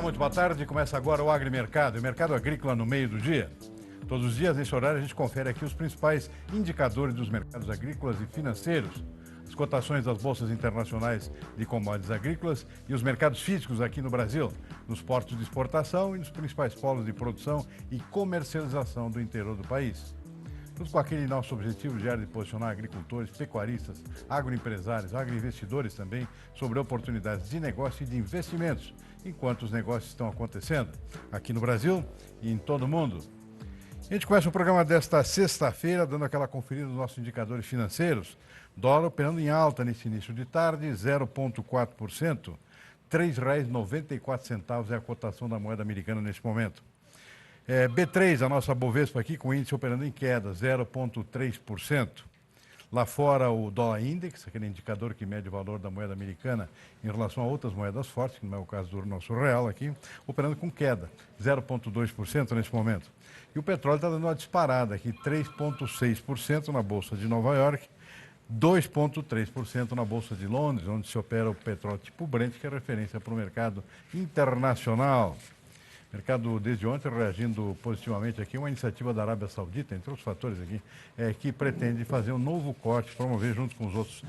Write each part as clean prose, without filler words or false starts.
muito boa tarde. Começa agora o Agrimercado, o mercado agrícola no meio do dia. Todos os dias, nesse horário, a gente confere aqui os principais indicadores dos mercados agrícolas e financeiros, as cotações das bolsas internacionais de commodities agrícolas e os mercados físicos aqui no Brasil, nos portos de exportação e nos principais polos de produção e comercialização do interior do país. Tudo com aquele nosso objetivo diário de posicionar agricultores, pecuaristas, agroempresários, agroinvestidores também sobre oportunidades de negócio e de investimentos, enquanto os negócios estão acontecendo aqui no Brasil e em todo o mundo. A gente começa o programa desta sexta-feira dando aquela conferida nos nossos indicadores financeiros. Dólar operando em alta nesse início de tarde, 0,4%. R$ 3,94 é a cotação da moeda americana neste momento. B3, a nossa Bovespa aqui, com o índice operando em queda, 0,3%. Lá fora, o dólar index, aquele indicador que mede o valor da moeda americana em relação a outras moedas fortes, que não é o caso do nosso real aqui, operando com queda, 0,2% nesse momento. E o petróleo está dando uma disparada aqui, 3,6% na Bolsa de Nova York, 2,3% na Bolsa de Londres, onde se opera o petróleo tipo Brent, que é referência para o mercado internacional. O mercado, desde ontem, reagindo positivamente aqui, uma iniciativa da Arábia Saudita, entre outros fatores aqui, que pretende fazer um novo corte, promover junto com os outros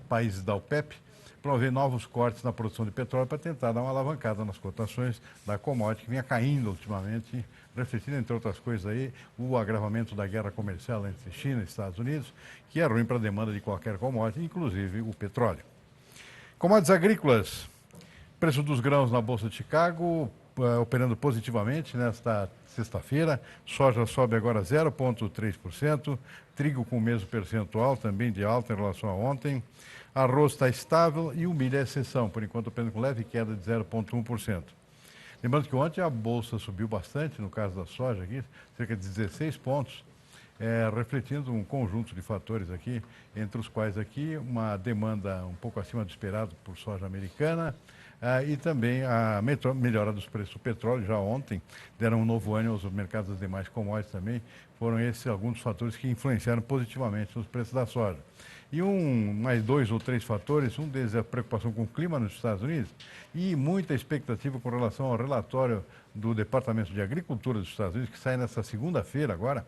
países da OPEP, promover novos cortes na produção de petróleo para tentar dar uma alavancada nas cotações da commodity, que vinha caindo ultimamente, refletindo, entre outras coisas, aí, o agravamento da guerra comercial entre China e Estados Unidos, que é ruim para a demanda de qualquer commodity, inclusive o petróleo. Commodities agrícolas, preço dos grãos na Bolsa de Chicago, operando positivamente nesta sexta-feira. Soja sobe agora 0,3%, trigo com o mesmo percentual, também de alta em relação a ontem. Arroz está estável e o milho é exceção, por enquanto operando com leve queda de 0,1%. Lembrando que ontem a bolsa subiu bastante, no caso da soja aqui, cerca de 16 pontos, refletindo um conjunto de fatores aqui, entre os quais aqui uma demanda um pouco acima do esperado por soja americana, e também a melhora dos preços do petróleo. Já ontem deram um novo ânimo aos mercados das demais commodities também. Foram esses alguns dos fatores que influenciaram positivamente nos preços da soja. E mais 2 ou 3 fatores, um deles é a preocupação com o clima nos Estados Unidos e muita expectativa com relação ao relatório do Departamento de Agricultura dos Estados Unidos, que sai nessa segunda-feira agora,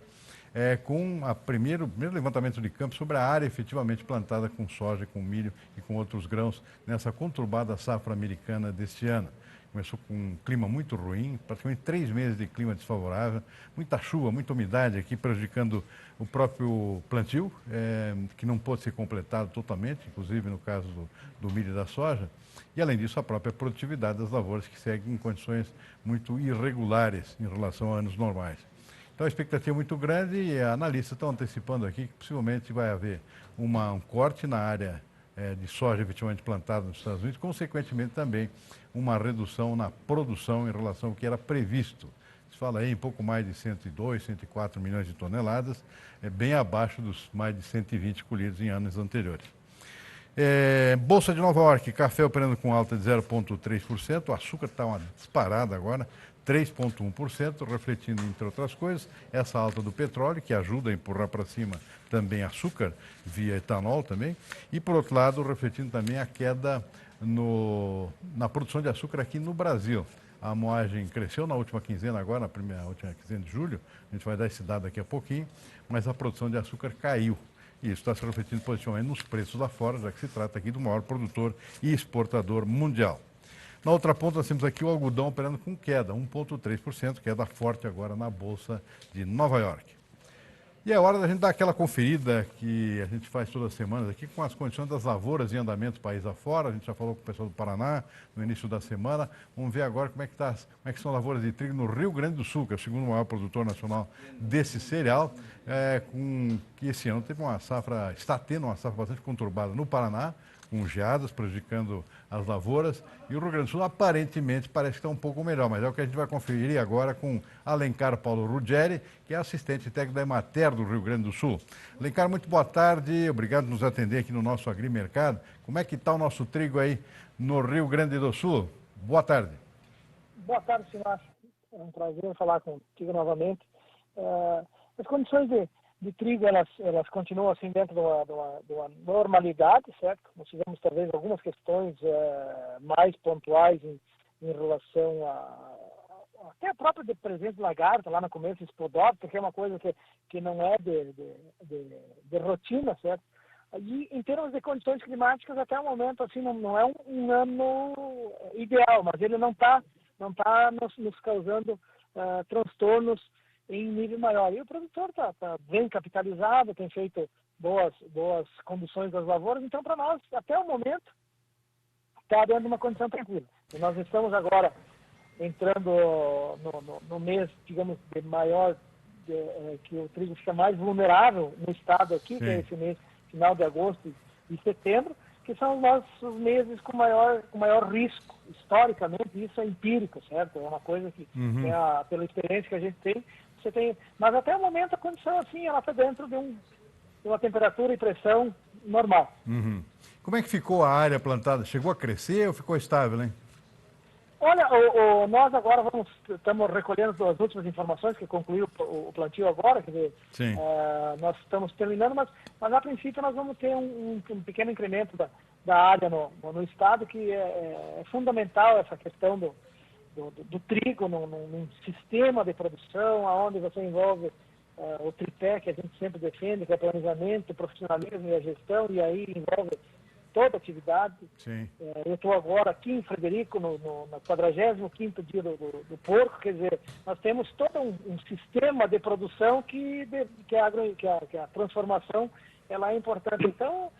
com o primeiro levantamento de campo sobre a área efetivamente plantada com soja, com milho e com outros grãos nessa conturbada safra americana deste ano. Começou com um clima muito ruim, praticamente 3 meses de clima desfavorável, muita chuva, muita umidade aqui prejudicando o próprio plantio, que não pôde ser completado totalmente, inclusive no caso do milho e da soja. E, além disso, a própria produtividade das lavouras, que segue em condições muito irregulares em relação a anos normais. Então, a expectativa é muito grande e analistas estão antecipando aqui que possivelmente vai haver um corte na área de soja efetivamente plantada nos Estados Unidos, consequentemente também uma redução na produção em relação ao que era previsto. Se fala aí em pouco mais de 102, 104 milhões de toneladas, bem abaixo dos mais de 120 colhidos em anos anteriores. Bolsa de Nova York, café operando com alta de 0,3%, o açúcar está uma disparada agora, 3,1%, refletindo, entre outras coisas, essa alta do petróleo, que ajuda a empurrar para cima também açúcar, via etanol também, e, por outro lado, refletindo também a queda na produção de açúcar aqui no Brasil. A moagem cresceu na última quinzena agora, na última quinzena de julho, a gente vai dar esse dado daqui a pouquinho, mas a produção de açúcar caiu. E isso está se refletindo positivamente nos preços lá fora, já que se trata aqui do maior produtor e exportador mundial. Na outra ponta, nós temos aqui o algodão operando com queda, 1,3%, queda forte agora na Bolsa de Nova York. E é hora da gente dar aquela conferida que a gente faz todas as semanas aqui com as condições das lavouras em andamento país afora. A gente já falou com o pessoal do Paraná no início da semana. Vamos ver agora como é que são as lavouras de trigo no Rio Grande do Sul, que é o segundo maior produtor nacional desse cereal, que esse ano está tendo uma safra bastante conturbada no Paraná, com geadas prejudicando as lavouras, e o Rio Grande do Sul aparentemente parece que está um pouco melhor, mas é o que a gente vai conferir agora com Alencar Paulo Ruggeri, que é assistente técnico da Emater do Rio Grande do Sul. Alencar, muito boa tarde, obrigado por nos atender aqui no nosso Agrimercado. Como é que está o nosso trigo aí no Rio Grande do Sul? Boa tarde. Boa tarde, Sinach. É um prazer falar contigo novamente. As condições de trigo, elas continuam assim dentro de uma normalidade, certo? Nós tivemos talvez algumas questões mais pontuais em relação até a própria presença de lagarta lá no começo, espodóptera, que é uma coisa que não é de rotina, certo? E em termos de condições climáticas, até o momento, assim, não é um ano ideal, mas ele não está nos causando transtornos em nível maior. E o produtor está bem capitalizado, tem feito boas condições das lavouras, então para nós, até o momento, está dando uma condição tranquila. E nós estamos agora entrando no mês, digamos, de maior, que o trigo fica mais vulnerável no estado aqui, Sim. que é esse mês, final de agosto e setembro, que são os nossos meses com maior risco, historicamente, isso é empírico, certo? É uma coisa que, pela experiência que a gente tem, você tem, mas até o momento a condição assim, ela está dentro de uma temperatura e pressão normal. Uhum. Como é que ficou a área plantada? Chegou a crescer ou ficou estável, hein? Olha, nós agora estamos recolhendo as últimas informações, que concluiu o plantio agora, quer dizer, Sim. nós estamos terminando, mas a princípio nós vamos ter um pequeno incremento da área no estado, que é fundamental essa questão do trigo num sistema de produção, onde você envolve o tripé que a gente sempre defende, que é o planejamento, o profissionalismo e a gestão, e aí envolve toda a atividade. Sim. Eu estou agora aqui em Frederico, no 45º dia do porco, quer dizer, nós temos todo um sistema de produção que a transformação ela é importante. Então,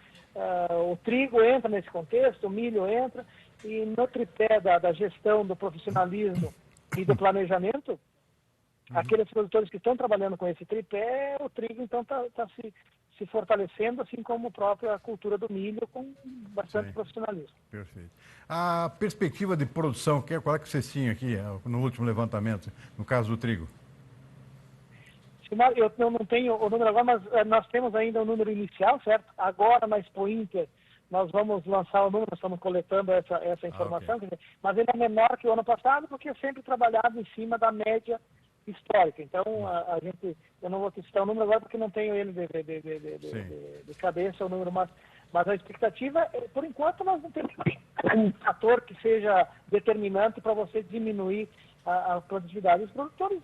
o trigo entra nesse contexto, o milho entra, e no tripé da gestão, do profissionalismo e do planejamento, aqueles produtores que estão trabalhando com esse tripé, o trigo então está se fortalecendo, assim como a própria cultura do milho, com bastante Sim. Profissionalismo. Perfeito. A perspectiva de produção, qual é que vocês tinham aqui no último levantamento, no caso do trigo? Eu não tenho o número agora, mas nós temos ainda o número inicial, certo? Agora na Expo Inter nós vamos lançar o número, nós estamos coletando essa informação, okay. Mas ele é menor que o ano passado, porque é sempre trabalhado em cima da média histórica. Então, eu não vou citar o número agora porque não tenho ele de cabeça, o número, mas a expectativa, por enquanto, nós não temos um fator que seja determinante para você diminuir a produtividade. Os produtores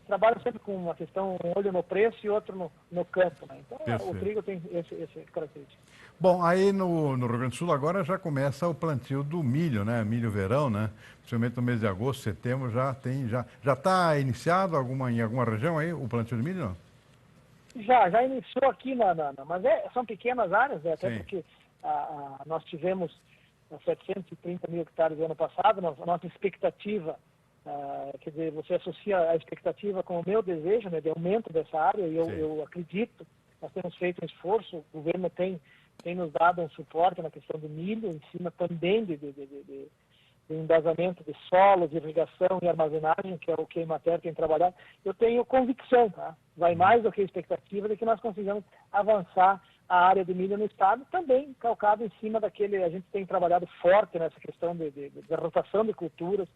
trabalham sempre com uma questão, um olho no preço e outro no campo, né? Então, Perfeito. O trigo tem essa característica. Bom, aí no Rio Grande do Sul agora já começa o plantio do milho, né? Milho verão, né? Principalmente no mês de agosto, setembro, já está iniciado em alguma região aí o plantio do milho, não? Já iniciou aqui, mas são pequenas áreas, né? Até Sim. porque nós tivemos 730 mil hectares no ano passado, nossa expectativa, quer dizer, você associa a expectativa com o meu desejo, né, de aumento dessa área, e eu acredito, nós temos feito um esforço, o governo tem nos dado um suporte na questão do milho, em cima também de embasamento de solo, de irrigação e armazenagem, que é o que a Emater tem trabalhado. Eu tenho convicção, tá? Vai mais do que a expectativa de que nós consigamos avançar a área do milho no estado, também calcado em cima daquele, a gente tem trabalhado forte nessa questão da rotação de culturas,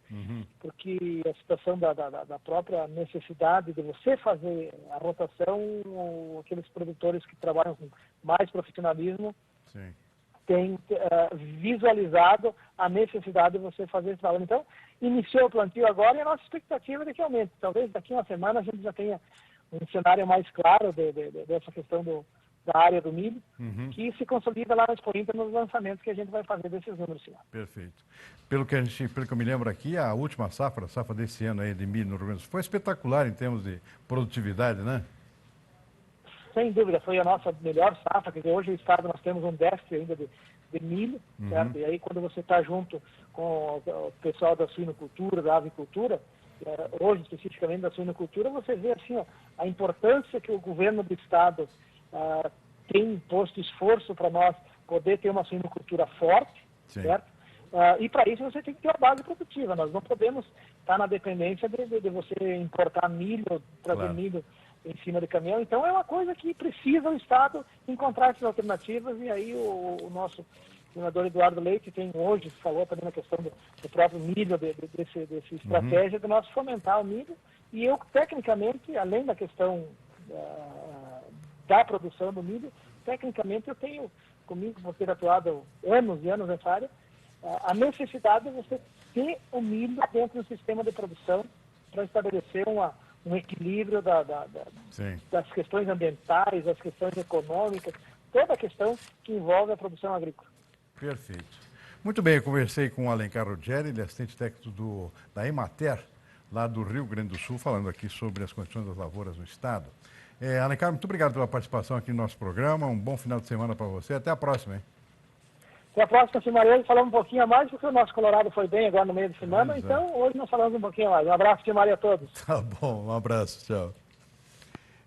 porque a situação da própria necessidade de você fazer a rotação, aqueles produtores que trabalham com mais profissionalismo, Sim. tem visualizado a necessidade de você fazer esse trabalho. Então, iniciou o plantio agora e a nossa expectativa é de que aumente. Talvez daqui a uma semana a gente já tenha um cenário mais claro dessa questão da área do milho, que se consolida lá na Expo Inter nos lançamentos que a gente vai fazer desses números. Sim. Perfeito. Pelo que eu me lembro aqui, a última safra desse ano aí de milho no Rio Grande do Sul, foi espetacular em termos de produtividade, né? Sem dúvida, foi a nossa melhor safra, quer dizer, hoje o estado nós temos um déficit ainda de milho, certo? E aí quando você está junto com o pessoal da suinocultura, da avicultura, hoje especificamente da suinocultura, você vê assim, ó, a importância que o governo do estado tem posto esforço para nós poder ter uma suinocultura forte, Sim. certo? E para isso você tem que ter uma base produtiva, nós não podemos estar na dependência de você importar milho, trazer milho em cima de caminhão. Então é uma coisa que precisa o Estado encontrar essas alternativas, e aí o nosso senador Eduardo Leite falou também na questão do próprio milho, desse estratégia de nós fomentar o milho, e eu tecnicamente, além da questão da produção do milho, tecnicamente eu tenho comigo, por ter atuado anos e anos nessa área, a necessidade de você manter o milho dentro do sistema de produção para estabelecer um equilíbrio das questões ambientais, das questões econômicas, toda a questão que envolve a produção agrícola. Perfeito. Muito bem, eu conversei com o Alencar Ruggeri, ele é assistente técnico da Emater, lá do Rio Grande do Sul, falando aqui sobre as condições das lavouras no estado. Alencar, muito obrigado pela participação aqui no nosso programa, um bom final de semana para você, até a próxima, hein? Até a próxima, Simaria, falamos um pouquinho a mais, porque o nosso Colorado foi bem agora no meio de semana, então hoje nós falamos um pouquinho a mais. Um abraço, Simaria, a todos. Tá bom, um abraço, tchau.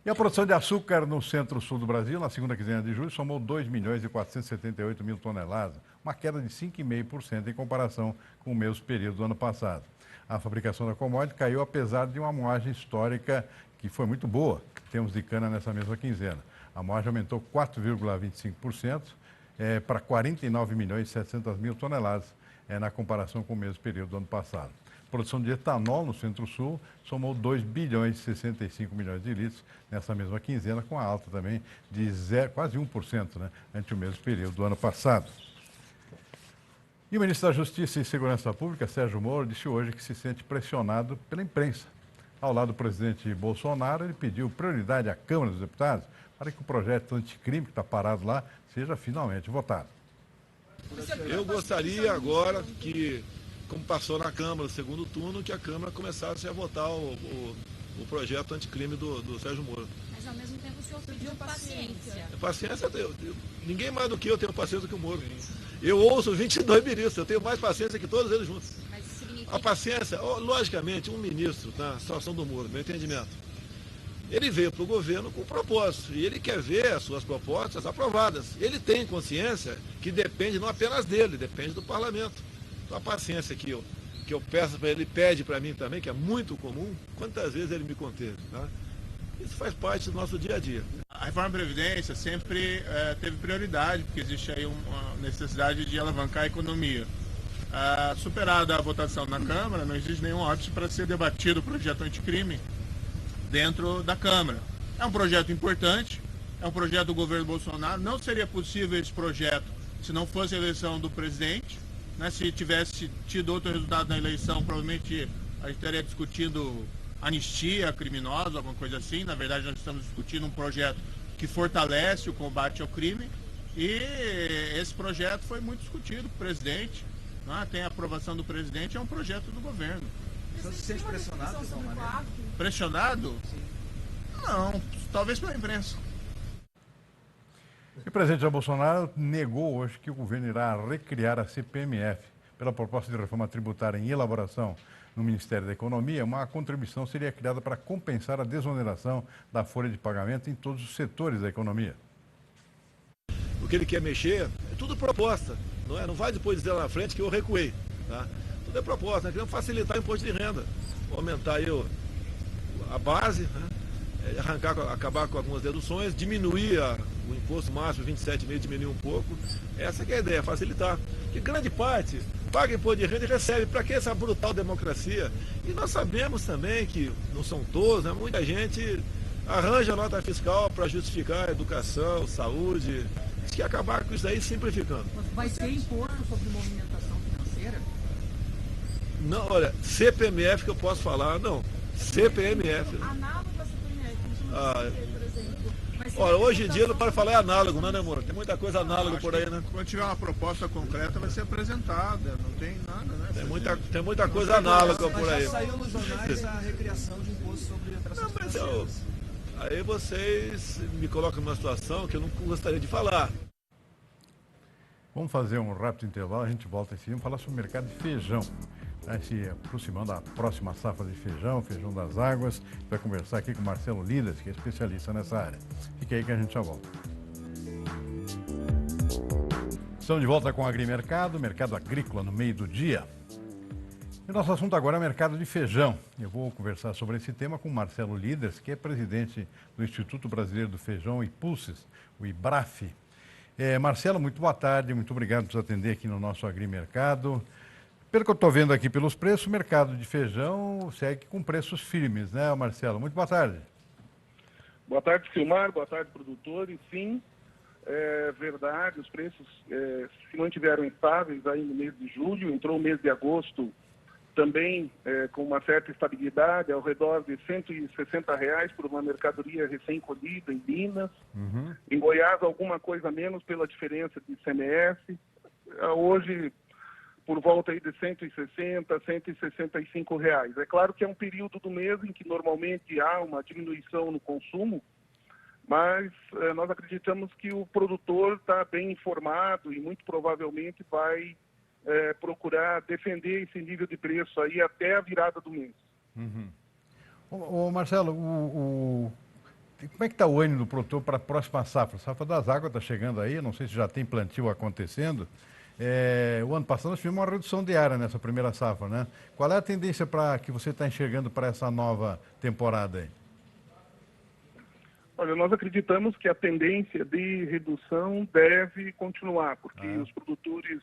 E a produção de açúcar no centro-sul do Brasil, na segunda quinzena de julho, somou 2.478.000 toneladas, uma queda de 5,5% em comparação com o mesmo período do ano passado. A fabricação da commodity caiu apesar de uma moagem histórica que foi muito boa, em termos de cana nessa mesma quinzena. A moagem aumentou 4,25%, para 49.700.000 toneladas, na comparação com o mesmo período do ano passado. A produção de etanol no Centro-Sul somou 2.065 bilhões de litros nessa mesma quinzena, com a alta também de quase 1%, né, ante o mesmo período do ano passado. E o ministro da Justiça e Segurança Pública, Sérgio Moro, disse hoje que se sente pressionado pela imprensa. Ao lado do presidente Bolsonaro, ele pediu prioridade à Câmara dos Deputados para que o projeto anticrime que está parado lá seja finalmente votado. Eu gostaria agora que, como passou na Câmara o segundo turno, que a Câmara começasse a votar o projeto anticrime do Sérgio Moro. Mas ao mesmo tempo o senhor pediu paciência. Paciência, ninguém mais do que eu tenho paciência do que o Moro. Eu ouço 22 ministros, eu tenho mais paciência que todos eles juntos. Mas significa... A paciência, logicamente, um ministro, na situação do Moro, meu entendimento, ele veio para o governo com um propósito e ele quer ver as suas propostas aprovadas. Ele tem consciência que depende não apenas dele, depende do parlamento. Então a paciência que eu peço para ele, pede para mim também, que é muito comum, quantas vezes ele me conteve. Tá? Isso faz parte do nosso dia a dia. A reforma da Previdência sempre teve prioridade, porque existe aí uma necessidade de alavancar a economia. Superada a votação na Câmara, não existe nenhum óbice para ser debatido o projeto anticrime dentro da Câmara. É um projeto importante, é um projeto do governo Bolsonaro. Não seria possível esse projeto se não fosse a eleição do presidente. Né? Se tivesse tido outro resultado na eleição, provavelmente a gente estaria discutindo anistia criminosa, alguma coisa assim. Na verdade, nós estamos discutindo um projeto que fortalece o combate ao crime. E esse projeto foi muito discutido com o presidente. Né? Tem a aprovação do presidente, é um projeto do governo. Você se sente pressionado de alguma maneira? Pressionado? Sim. Não, talvez pela imprensa. E o presidente Jair Bolsonaro negou hoje que o governo irá recriar a CPMF. Pela proposta de reforma tributária em elaboração no Ministério da Economia, uma contribuição seria criada para compensar a desoneração da folha de pagamento em todos os setores da economia. O que ele quer mexer é tudo proposta, não é? Não vai depois dizer lá na frente que eu recuei, tá? Tudo é proposta, nós queremos facilitar o imposto de renda, aumentar aí a base, né? Acabar com algumas deduções, diminuir o imposto máximo, 27,5, diminuir um pouco. Essa que é a ideia, facilitar. Que grande parte paga imposto de renda e recebe. Para que essa brutal democracia? E nós sabemos também que, não são todos, né? Muita gente arranja nota fiscal para justificar a educação, saúde. Diz que acabar com isso aí simplificando. Vai ter imposto sobre movimentação financeira? Não, olha, CPMF que eu posso falar, não. CPMF. Análogo à CPMF, por exemplo. Olha, hoje em dia não pode falar análogo, né, amor? Tem muita coisa análoga por aí, né? Quando tiver uma proposta concreta vai ser apresentada, não tem nada, né? Tem muita coisa análoga por aí. Já saiu nos jornais a recriação de imposto sobre operações financeiras. Aí vocês me colocam numa situação que eu não gostaria de falar. Vamos fazer um rápido intervalo, a gente volta em seguida e falar sobre o mercado de feijão. Está se aproximando da próxima safra de feijão, feijão das águas. A gente vai conversar aqui com o Marcelo Lidas, que é especialista nessa área. Fique aí que a gente já volta. Estamos de volta com o Agrimercado, mercado agrícola no meio do dia. E o nosso assunto agora é mercado de feijão. Eu vou conversar sobre esse tema com o Marcelo Lidas, que é presidente do Instituto Brasileiro do Feijão e Pulses, o IBRAF. Marcelo, muito boa tarde, muito obrigado por nos atender aqui no nosso Agrimercado. Pelo que eu estou vendo aqui pelos preços, o mercado de feijão segue com preços firmes, né, Marcelo? Muito boa tarde. Boa tarde, Silmar. Boa tarde, produtores. Sim, é verdade, os preços se mantiveram estáveis aí no mês de julho. Entrou o mês de agosto também com uma certa estabilidade, ao redor de R$160 por uma mercadoria recém-colhida em Minas. Em Goiás, alguma coisa menos pela diferença de ICMS. Hoje, por volta aí de R$160, R$165. É claro que é um período do mês em que normalmente há uma diminuição no consumo, mas nós acreditamos que o produtor está bem informado e muito provavelmente vai procurar defender esse nível de preço aí até a virada do mês. Ô Marcelo, como é que está o ânimo do produtor para a próxima safra? A safra das águas está chegando aí, não sei se já tem plantio acontecendo. O ano passado nós tivemos uma redução de área nessa primeira safra, né? Qual é a tendência que você está enxergando para essa nova temporada aí? Olha, nós acreditamos que a tendência de redução deve continuar, porque os produtores,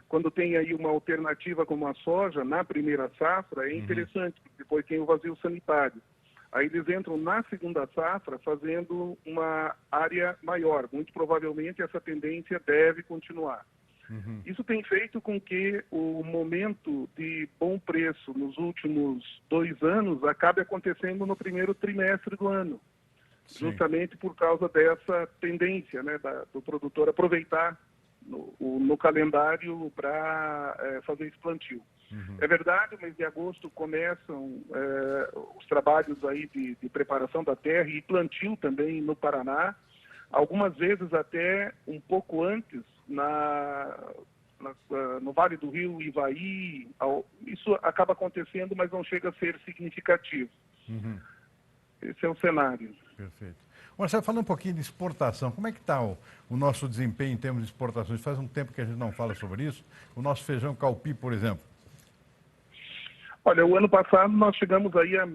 quando tem aí uma alternativa como a soja na primeira safra, é interessante, porque depois tem o vazio sanitário. Aí eles entram na segunda safra fazendo uma área maior. Muito provavelmente essa tendência deve continuar. Isso tem feito com que o momento de bom preço nos últimos 2 anos acabe acontecendo no primeiro trimestre do ano. Justamente por causa dessa tendência, né, do produtor aproveitar no calendário para fazer esse plantio. É verdade, no mês de agosto começam os trabalhos aí de preparação da terra e plantio também no Paraná, algumas vezes até um pouco antes no Vale do Rio, Ivaí. Isso acaba acontecendo, mas não chega a ser significativo. Esse é o cenário. Perfeito. Marcelo, falando um pouquinho de exportação, como é que está o nosso desempenho em termos de exportações? Faz um tempo que a gente não fala sobre isso. O nosso feijão calpi, por exemplo. Olha, o ano passado nós chegamos aí a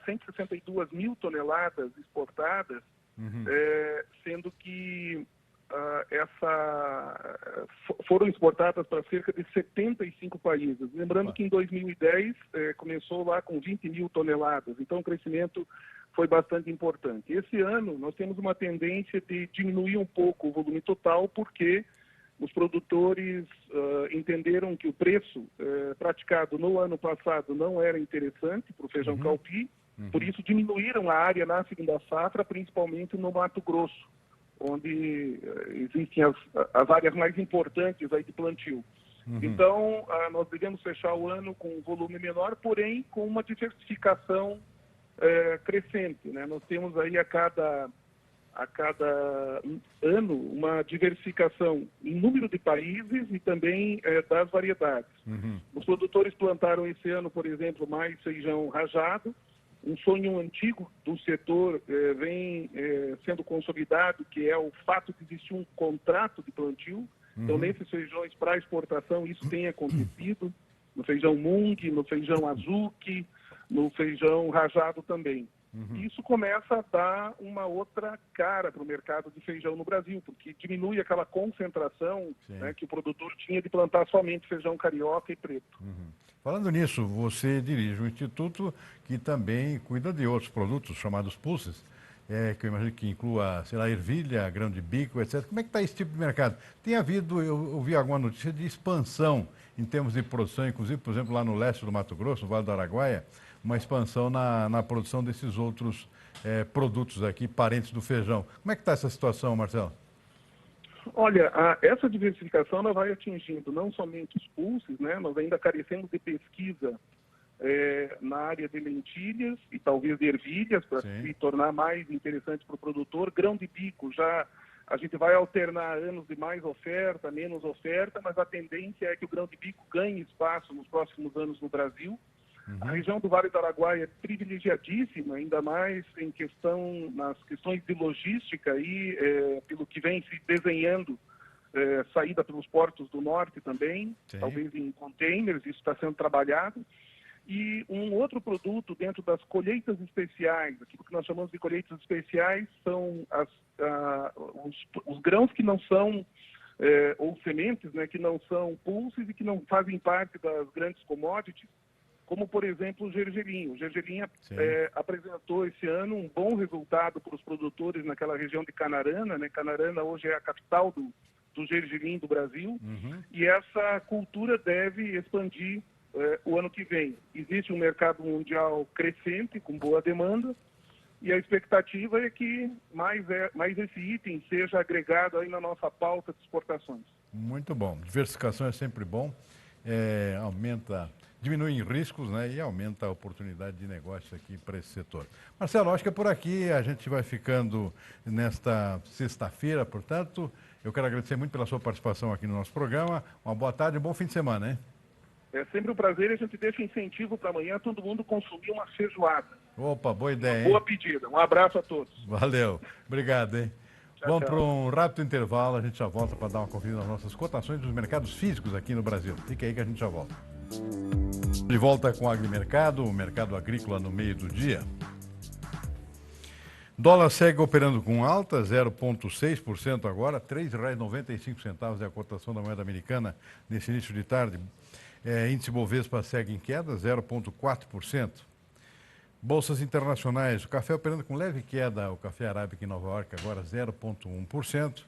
162 mil toneladas exportadas, sendo que foram exportadas para cerca de 75 países. Lembrando que em 2010 começou lá com 20 mil toneladas, então o crescimento foi bastante importante. Esse ano nós temos uma tendência de diminuir um pouco o volume total, porque os produtores entenderam que o preço praticado no ano passado não era interessante para o feijão calpi, por isso diminuíram a área na segunda safra, principalmente no Mato Grosso, onde existem as áreas mais importantes aí de plantio. Então, nós devemos fechar o ano com um volume menor, porém com uma diversificação crescente, né? Nós temos aí a cada ano uma diversificação em número de países e também das variedades. Os produtores plantaram esse ano, por exemplo, mais feijão rajado. Um sonho antigo do setor vem sendo consolidado, que é o fato de existir um contrato de plantio. Então, nesses feijões para exportação, isso tem acontecido, no feijão mung, no feijão azuki, no feijão rajado também. Isso começa a dar uma outra cara para o mercado de feijão no Brasil, porque diminui aquela concentração, né, que o produtor tinha de plantar somente feijão carioca e preto. Falando nisso, você dirige um instituto que também cuida de outros produtos chamados pulses, que eu imagino que inclua, sei lá, ervilha, grão de bico, etc. Como é que está esse tipo de mercado? Tem havido, eu ouvi alguma notícia de expansão em termos de produção, inclusive, por exemplo, lá no leste do Mato Grosso, no Vale do Araguaia, uma expansão na produção desses outros produtos aqui, parentes do feijão. Como é que está essa situação, Marcelo? Olha, essa diversificação ela vai atingindo não somente os pulses, né? Nós ainda carecemos de pesquisa na área de lentilhas e talvez de ervilhas para se tornar mais interessante para o produtor. Grão de bico, já a gente vai alternar anos de mais oferta, menos oferta, mas a tendência é que o grão de bico ganhe espaço nos próximos anos no Brasil. A região do Vale do Araguaia é privilegiadíssima, ainda mais nas questões de logística e pelo que vem se desenhando, saída pelos portos do norte também, talvez em containers, isso está sendo trabalhado. E um outro produto dentro das colheitas especiais, aquilo que nós chamamos de colheitas especiais, são os grãos que não são, ou sementes, né, que não são pulses e que não fazem parte das grandes commodities, como, por exemplo, o gergelim. O gergelim apresentou esse ano um bom resultado para os produtores naquela região de Canarana, né? Canarana hoje é a capital do gergelim do Brasil, e essa cultura deve expandir o ano que vem. Existe um mercado mundial crescente, com boa demanda, e a expectativa é que mais esse item seja agregado aí na nossa pauta de exportações. Muito bom. Diversificação é sempre bom, diminui riscos, né, e aumenta a oportunidade de negócio aqui para esse setor. Marcelo, acho que é por aqui, a gente vai ficando nesta sexta-feira, portanto, eu quero agradecer muito pela sua participação aqui no nosso programa. Uma boa tarde e um bom fim de semana, hein? É sempre um prazer e a gente deixa incentivo para amanhã todo mundo consumir uma feijoada. Opa, boa ideia, hein? Boa pedida. Um abraço a todos. Valeu. Obrigado, hein? Tchau, Vamos tchau. para um rápido intervalo, a gente já volta para dar uma conferida nas nossas cotações dos mercados físicos aqui no Brasil. Fica aí que a gente já volta. De volta com o Agrimercado, o mercado agrícola no meio do dia. Dólar segue operando com alta, 0,6% agora, R$ 3,95 é a cotação da moeda americana nesse início de tarde. Índice Bovespa segue em queda, 0,4%. Bolsas internacionais, o café operando com leve queda, o café arábica em Nova York agora 0,1%.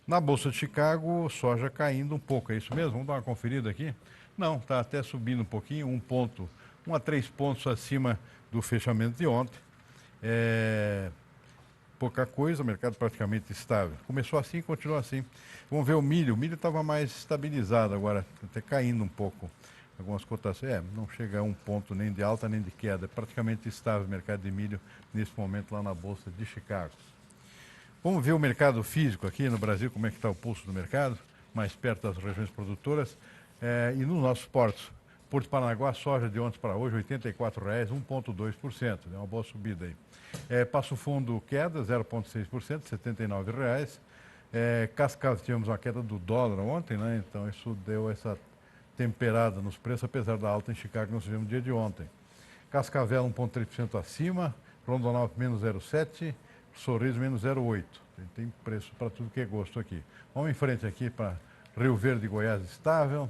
Na Bolsa de Chicago, soja caindo um pouco, é isso mesmo? Vamos dar uma conferida aqui? Não, está até subindo um pouquinho, 1 a 3 pontos acima do fechamento de ontem. Pouca coisa, o mercado praticamente estável. Começou assim, continua assim. Vamos ver o milho estava mais estabilizado agora, até caindo um pouco. Algumas cotações, não chega a 1 ponto nem de alta nem de queda, é praticamente estável o mercado de milho nesse momento lá na Bolsa de Chicago. Vamos ver o mercado físico aqui no Brasil, como é que está o pulso do mercado, mais perto das regiões produtoras e nos nossos portos. Porto de Paranaguá, soja de ontem para hoje, R$ 84,00, 1,2%, é uma boa subida aí. Passo Fundo queda, 0,6%, R$ 79,00. Cascavel, tivemos uma queda do dólar ontem, né? Então isso deu essa temperada nos preços, apesar da alta em Chicago que nós tivemos no dia de ontem. Cascavel 1,3% acima, Rondonópolis menos 0,7%, Sorriso menos 0,8%. Tem preço para tudo que é gosto aqui. Vamos em frente aqui para Rio Verde e Goiás estável.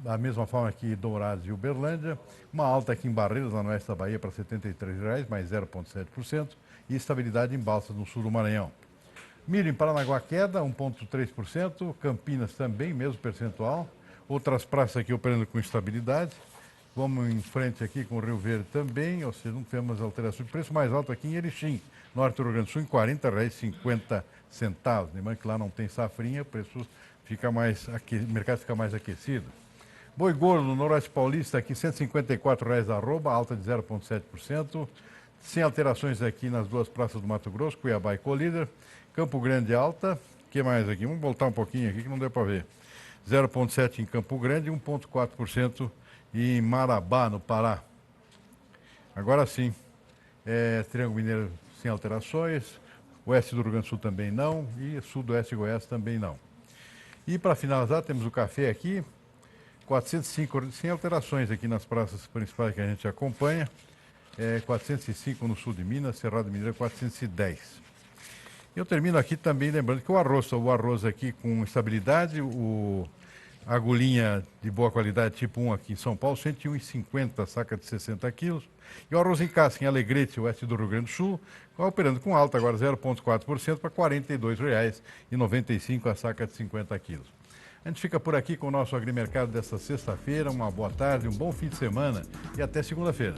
Da mesma forma que Dourados e Uberlândia, uma alta aqui em Barreiras, lá no oeste da Bahia, para R$ 73,00, mais 0,7%, e estabilidade em Balsas, no sul do Maranhão. Milho em Paranaguá queda, 1,3%, Campinas também, mesmo percentual, outras praças aqui operando com estabilidade. Vamos em frente aqui com o Rio Verde também, ou seja, não temos alterações de preço. Mais alto aqui em Erechim, norte do Rio Grande do Sul, em R$ 40,50. Lembrando que lá não tem safrinha, o preço fica mais o mercado fica mais aquecido. Boi gordo no Noroeste Paulista, aqui R$ 154,00 arroba, alta de 0,7%. Sem alterações aqui nas duas praças do Mato Grosso, Cuiabá e Colíder. Campo Grande alta. O que mais aqui? Vamos voltar um pouquinho aqui que não deu para ver. 0,7% em Campo Grande e 1,4% em Marabá, no Pará. Agora sim, Triângulo Mineiro sem alterações, oeste do Rio Grande do Sul também não, e sudoeste de Goiás também não. E para finalizar, temos o café aqui, 405, sem alterações aqui nas praças principais que a gente acompanha, 405 no sul de Minas, Cerrado Mineiro 410. Eu termino aqui também lembrando que o arroz aqui com estabilidade, a agulhinha de boa qualidade tipo 1 aqui em São Paulo, R$ 101,50, saca de 60 quilos. E o arroz em casca em Alegrete, oeste do Rio Grande do Sul, operando com alta agora 0,4% para R$ 42,95 a saca de 50 quilos. A gente fica por aqui com o nosso Agrimercado desta sexta-feira. Uma boa tarde, um bom fim de semana e até segunda-feira.